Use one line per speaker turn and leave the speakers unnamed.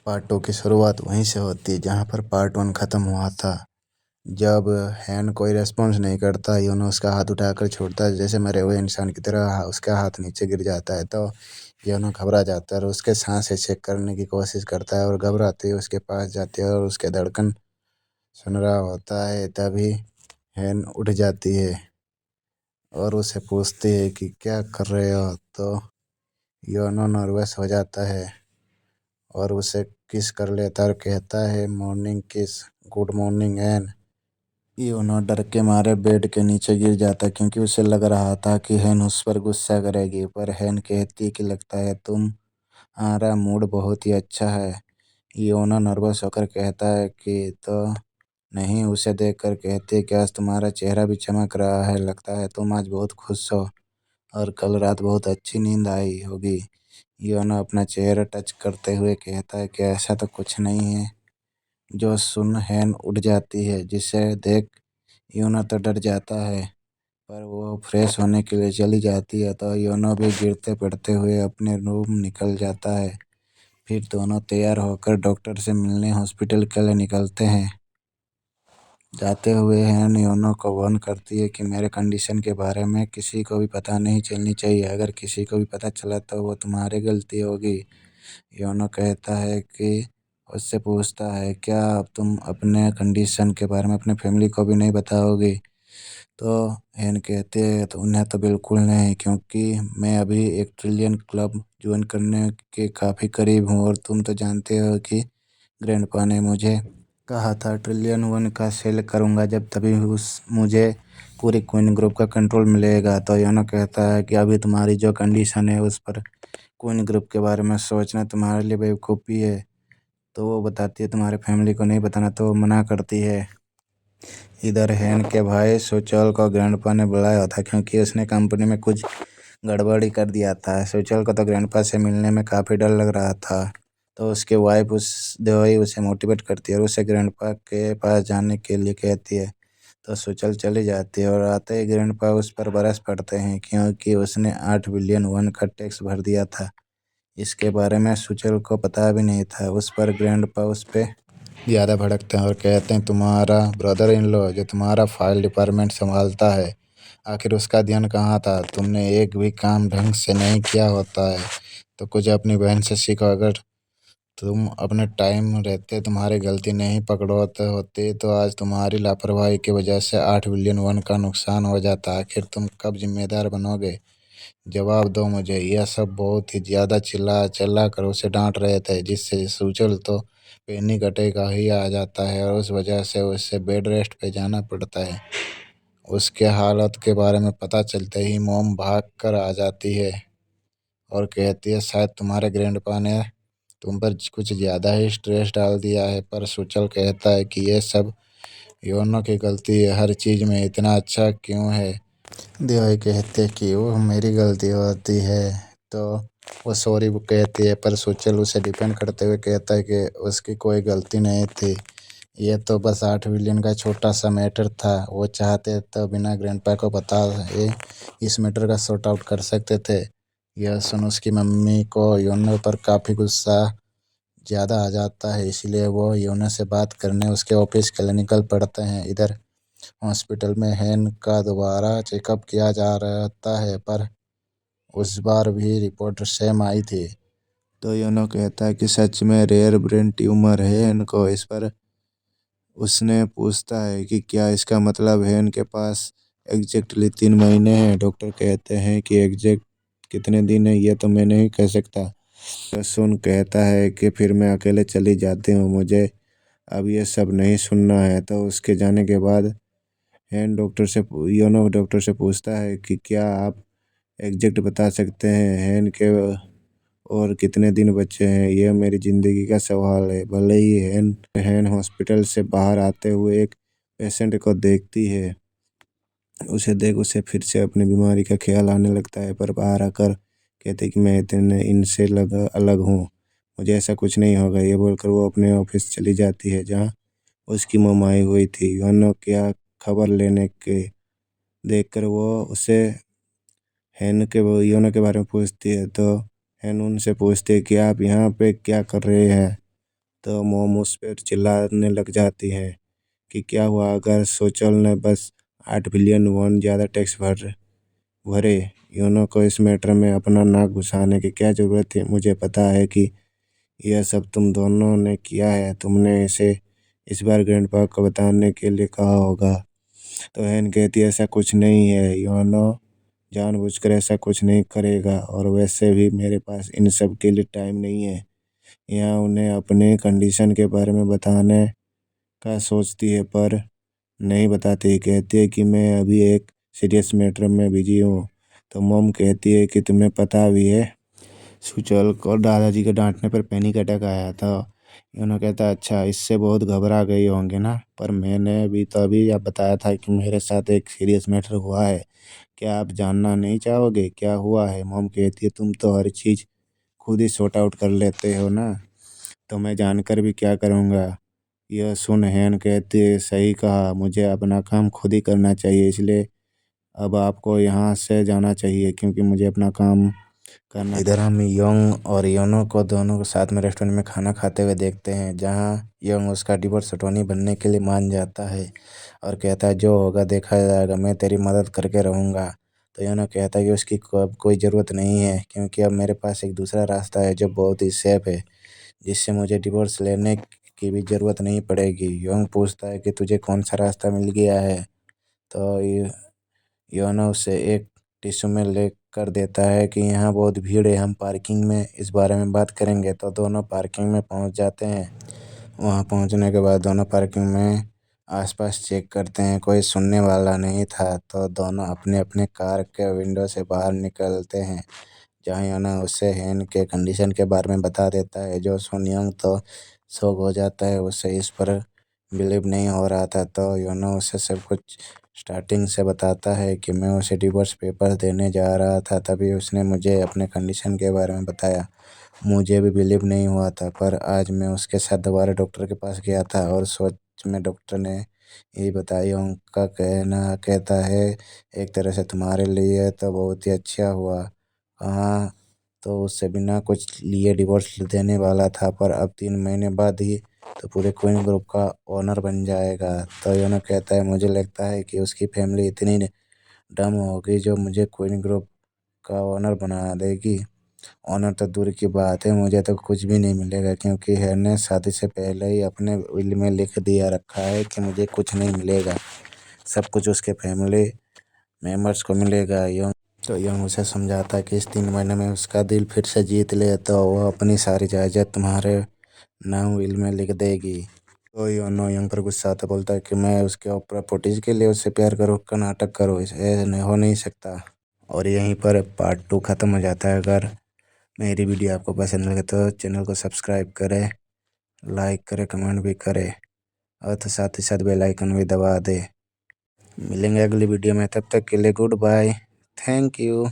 Part 2 की शुरुआत वहीं से होती है जहाँ पर पार्ट 1 ख़त्म हुआ था। जब हैन कोई रेस्पॉन्स नहीं करता, योनो उसका हाथ उठाकर छोड़ता है, जैसे मरे हुए इंसान की तरह उसका हाथ नीचे गिर जाता है। तो योनो घबरा जाता है और उसके सांसें चेक करने की कोशिश करता है और घबराते ही उसके पास जाती है और उसके धड़कन सुन रहा होता है। तभी हैन उठ जाती है और उसे पूछती है कि क्या कर रहे हो। तो योनो नर्वस हो जाता है और उसे किस कर लेता है और कहता है मॉर्निंग किस, गुड मॉर्निंग हैन। योनो डर के मारे बेड के नीचे गिर जाता क्योंकि उसे लग रहा था कि हैन उस पर गुस्सा करेगी, पर हैन कहती कि लगता है तुम्हारा मूड बहुत ही अच्छा है। योनो नर्वस होकर कहता है कि तो नहीं, उसे देखकर कहती है कि आज तुम्हारा चेहरा भी चमक रहा है, लगता है तुम आज बहुत खुश हो और कल रात बहुत अच्छी नींद आई होगी। योनो अपना चेहरा टच करते हुए कहता है कि ऐसा तो कुछ नहीं है। जो सुन हैन उठ जाती है, जिसे देख योनो तो डर जाता है, पर वो फ्रेश होने के लिए चली जाती है। तो योनो भी गिरते पड़ते हुए अपने रूम निकल जाता है। फिर दोनों तैयार होकर डॉक्टर से मिलने हॉस्पिटल के लिए निकलते हैं। जाते हुए हैन योनो को वार्न करती है कि मेरे कंडीशन के बारे में किसी को भी पता नहीं चलनी चाहिए, अगर किसी को भी पता चला तो वो तुम्हारी गलती होगी। योनो कहता है कि उससे पूछता है क्या अब तुम अपने कंडीशन के बारे में अपने फैमिली को भी नहीं बताओगी। तो हैन कहते हैं तो उन्हें तो बिल्कुल नहीं, क्योंकि मैं अभी एक ट्रिलियन क्लब ज्वाइन करने के काफ़ी करीब हूँ और तुम तो जानते हो कि ग्रैंडपा ने मुझे कहा था ट्रिलियन वन का सेल करूँगा जब, तभी उस मुझे पूरी क्वीन ग्रुप का कंट्रोल मिलेगा। तो योनो कहता है कि अभी तुम्हारी जो कंडीशन है उस पर क्वीन ग्रुप के बारे में सोचना तुम्हारे लिए बेवकूफ़ी है। तो वो बताती है तुम्हारे फैमिली को नहीं बताना, तो वो मना करती है। इधर हैन के भाई सुचल को ग्रैंडपा ने बुलाया था क्योंकि उसने कंपनी में कुछ गड़बड़ी कर दिया था। सुचल को तो ग्रैंडपा से मिलने में काफ़ी डर लग रहा था, तो उसके वाइफ उस देवई उसे मोटिवेट करती है और उसे ग्रैंडपा के पास जाने के लिए कहती है। तो सुचल चली जाती है और आते ही ग्रैंडपा उस पर बरस पड़ते हैं क्योंकि उसने 8 बिलियन वन का टैक्स भर दिया था। इसके बारे में सुचल को पता भी नहीं था। उस पर ग्रैंडपा उस पर ज़्यादा भड़कते हैं और कहते हैं तुम्हारा ब्रदर इन लॉ जो तुम्हारा फाइल डिपार्टमेंट संभालता है, आखिर उसका ध्यान कहाँ था। तुमने एक भी काम ढंग से नहीं किया होता है, तो कुछ अपनी बहन से सीखो। अगर तुम अपने टाइम रहते तुम्हारी गलती नहीं पकड़ोते होती तो आज तुम्हारी लापरवाही की वजह से 8 बिलियन वन का नुकसान हो जाता। आखिर तुम कब जिम्मेदार बनोगे, जवाब दो मुझे। यह सब बहुत ही ज़्यादा चिल्ला चिल्ला कर उसे डांट रहे थे, जिससे सुचल तो पैनिक अटैक ही आ जाता है और उस वजह से उसे बेड रेस्ट पे जाना पड़ता है। उसके हालत के बारे में पता चलते ही मोम भाग कर आ जाती है और कहती है शायद तुम्हारे ग्रैंडपा ने तुम पर कुछ ज़्यादा ही स्ट्रेस डाल दिया है। पर सुचल कहता है कि ये सब योनो की गलती है, हर चीज़ में इतना अच्छा क्यों है। दिवाई कहते हैं कि वो मेरी गलती होती है, तो वो सॉरी वो कहती है, पर सुचल उसे डिफेंड करते हुए कहता है कि उसकी कोई गलती नहीं थी, ये तो बस 8 बिलियन का छोटा सा मैटर था। वो चाहते तो बिना ग्रैंडपा को बताए इस मैटर का सॉर्ट आउट कर सकते थे। यह सुन उसकी मम्मी को योनो पर काफ़ी गुस्सा ज़्यादा आ जाता है, इसलिए वो योनो से बात करने उसके ऑफिस के लिए निकल पड़ते हैं। इधर हॉस्पिटल में हैन का दोबारा चेकअप किया जा रहता है, पर उस बार भी रिपोर्ट सेम आई थी। तो योनो कहता है कि सच में रेयर ब्रेन ट्यूमर है इनको। इस पर उसने पूछता है कि क्या इसका मतलब है इनके पास एग्जैक्टली 3 महीने हैं। डॉक्टर कहते हैं कि एग्जैक्ट कितने दिन है ये तो मैं नहीं कह सकता। तो सुन कहता है कि फिर मैं अकेले चली जाती हूँ, मुझे अब ये सब नहीं सुनना है। तो उसके जाने के बाद हैन योनो डॉक्टर से पूछता है कि क्या आप एग्जैक्ट बता सकते हैं हैन के और कितने दिन बचे हैं। यह मेरी ज़िंदगी का सवाल है। भले ही हैन हॉस्पिटल से बाहर आते हुए एक पेशेंट को देखती है, उसे देख उसे फिर से अपनी बीमारी का ख्याल आने लगता है, पर बाहर आकर कहते कि मैं इतने इनसे अलग हूँ, मुझे ऐसा कुछ नहीं होगा। ये बोलकर वो अपने ऑफिस चली जाती है जहाँ उसकी मम आई हुई थी। योनो क्या खबर लेने के देखकर वो उसे योनो के बारे में पूछती है। तो हैन उनसे पूछती है कि आप यहाँ पे क्या कर रहे हैं।
तो मोम उस पर चिल्लाने लग जाती है कि क्या हुआ अगर सोचल ने बस 8 बिलियन वॉन ज़्यादा टैक्स भरे। यूनो को इस मैटर में अपना नाक घुसाने की क्या ज़रूरत थी। मुझे पता है कि यह सब तुम दोनों ने किया है। तुमने इसे इस बार ग्रैंडपा को बताने के लिए कहा होगा। तो हैन कहती है ऐसा कुछ नहीं है, यूनो जानबूझकर ऐसा कुछ नहीं करेगा, और वैसे भी मेरे पास इन सब के लिए टाइम नहीं है। यहाँ उन्हें अपने कंडीशन के बारे में बताने का सोचती है पर नहीं बताती। कहती है कि मैं अभी एक सीरियस मैटर में बिजी हूँ। तो मॉम कहती है कि तुम्हें पता भी है। सुचल को दादाजी के डांटने पर पैनिक अटैक आया था। यूनो कहता अच्छा, इससे बहुत घबरा गई होंगे ना, पर मैंने भी तो अभी आप बताया था कि मेरे साथ एक सीरियस मैटर हुआ है। क्या आप जानना नहीं चाहोगे क्या हुआ है। मॉम कहती है तुम तो हर चीज़ खुद ही सॉर्ट आउट कर लेते हो ना, तो मैं जानकर भी क्या करूँगा। यह सुन हैन कहती है सही कहा, मुझे अपना काम खुद ही करना चाहिए, इसलिए अब आपको यहाँ से जाना चाहिए क्योंकि मुझे अपना काम करना।
इधर हम योंग और योनो को दोनों को साथ में रेस्टोरेंट में खाना खाते हुए देखते हैं, जहाँ योंग उसका डिवोर्स अटॉर्नी बनने के लिए मान जाता है और कहता है जो होगा देखा जाएगा, मैं तेरी मदद करके रहूँगा। तो योनो कहता है कि उसकी अब कोई ज़रूरत नहीं है, क्योंकि अब मेरे पास एक दूसरा रास्ता है जो बहुत ही सेफ है, जिससे मुझे डिवोर्स लेने की भी ज़रूरत नहीं पड़ेगी। योंग पूछता है कि तुझे कौन सा रास्ता मिल गया है। तो योनो उसे एक टिश्यू में ले कर देता है कि यहाँ बहुत भीड़ है, हम पार्किंग में इस बारे में बात करेंगे। तो दोनों पार्किंग में पहुँच जाते हैं। वहाँ पहुँचने के बाद दोनों पार्किंग में आसपास चेक करते हैं, कोई सुनने वाला नहीं था। तो दोनों अपने अपने कार के विंडो से बाहर निकलते हैं, जहाँ योनो उसे हैन के कंडीशन के बारे में बता देता है। जो सुन योंग तो शॉक हो जाता है, उसे इस पर बिलीव नहीं हो रहा था। तो योनो उसे सब कुछ स्टार्टिंग से बताता है कि मैं उसे डिवोर्स पेपर देने जा रहा था, तभी उसने मुझे अपने कंडीशन के बारे में बताया। मुझे भी बिलीव नहीं हुआ था, पर आज मैं उसके साथ दोबारा डॉक्टर के पास गया था और सच में डॉक्टर ने यही बताया। उनका कहता है एक तरह से तुम्हारे लिए तो बहुत ही अच्छा हुआ। हाँ, तो उससे बिना कुछ लिए डिवोर्स देने वाला था, पर अब 3 महीने बाद ही तो पूरे क्वीन ग्रुप का ओनर बन जाएगा। तो योनो कहता है मुझे लगता है कि उसकी फैमिली इतनी डम होगी जो मुझे क्वीन ग्रुप का ओनर बना देगी। ऑनर तो दूर की बात है, मुझे तो कुछ भी नहीं मिलेगा, क्योंकि है ने शादी से पहले ही अपने विल में लिख दिया रखा है कि मुझे कुछ नहीं मिलेगा, सब कुछ उसके फैमिली मेम्बर्स को मिलेगा। यंग उसे समझाता है कि इस 3 महीने में उसका दिल फिर से जीत ले तो वह अपनी सारी जायदाद तुम्हारे नाम विल में लिख देगी। तो योनो यंग पर गुस्सा आता, बोलता है कि मैं उसके प्रॉपर्टीज के लिए उससे प्यार करूँ का नाटक करूँ, ऐसे नहीं हो नहीं सकता। और यहीं पर पार्ट 2 ख़त्म हो जाता है। अगर मेरी वीडियो आपको पसंद लगे तो चैनल को सब्सक्राइब करें, लाइक करें, कमेंट भी करें, और तो साथ ही साथ बेल आइकन भी दबा दें। मिलेंगे अगली वीडियो में, तब तक के लिए गुड बाय, थैंक यू।